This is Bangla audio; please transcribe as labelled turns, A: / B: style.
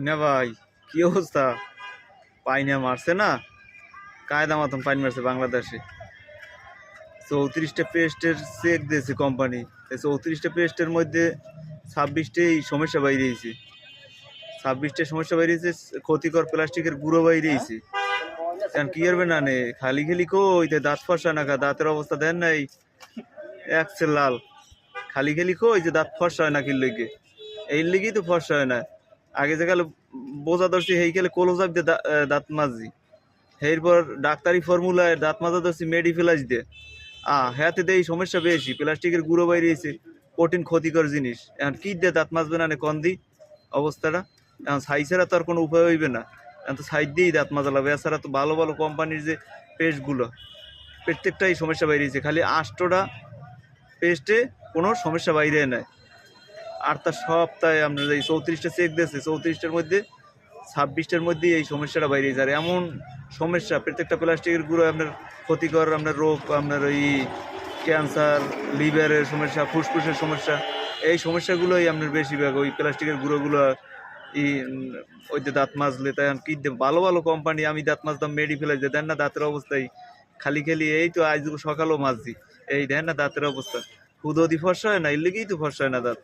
A: না ভাই, কি অবস্থা? পাইনা মারছে না, কায়দা মতন পাইন মারছে বাংলাদেশে। 34টা পেস্টের চেক দিয়েছে কোম্পানি। 34টা পেস্টের মধ্যে 26টাই সমস্যা বাইরেছে। 26টা সমস্যা বাইরেছে, ক্ষতিকর প্লাস্টিকের গুঁড়ো বাইরেছে। কারণ কি করবে না নে, খালি খালি কই দাঁত ফসা না, দাঁতের অবস্থা দেন নাই একসে লাল। খালি খালি কই যে দাঁত ফসা হয় না, কি লেগে এই লেগেই তো ফসা হয় না। আগে যে গেলে বোঝা ধরছি, সেই গেলে কলোজাব দিয়ে দাঁত মাজি। এরপর ডাক্তারি ফর্মুলায় দাঁত মাজা ধরছি মেডিফিলাস দিয়ে। হ্যাঁতে দেয় সমস্যা বেশি, প্লাস্টিকের গুঁড়ো বাইরেছে, কঠিন ক্ষতিকর জিনিস। এখন কি দিয়ে দাঁত মাজবে না কন দি অবস্থাটা? এখন ছাই ছাড়া তো আর কোনো উপায় হইবে না, এখন তো ছাই দিয়েই দাঁত মাজা লাগবে। এছাড়া তো ভালো ভালো কোম্পানির যে পেস্টগুলো, প্রত্যেকটাই সমস্যা বাইরেছে। খালি 8টা পেস্টে কোনো সমস্যা বাইরে নেয়। আর তার সপ্তাহে আপনার এই 34টা চেক দিয়েছে, 34টার মধ্যে 26টার মধ্যে এই সমস্যাটা বাইরে যায়। আর এমন সমস্যা, প্রত্যেকটা প্লাস্টিকের গুঁড়ো আপনার ক্ষতিকর, আপনার রোগ, আপনার ওই ক্যান্সার, লিভারের সমস্যা, ফুসফুসের সমস্যা, এই সমস্যাগুলোই আপনার বেশিরভাগ ওই প্লাস্টিকের গুঁড়োগুলো ওই যে দাঁত মাজলে। তাই কি ভালো ভালো কোম্পানি, আমি দাঁত মাজতাম মেডিফিলাস দিয়ে, দেন না দাঁতের অবস্থায় খালি খালি। এই তো আজ সকালেও মাজছি, এই দেন না দাঁতের অবস্থা, হুদদি ফর্সা হয় না, এর লেগেই তো ফর্সা হয় না দাঁত।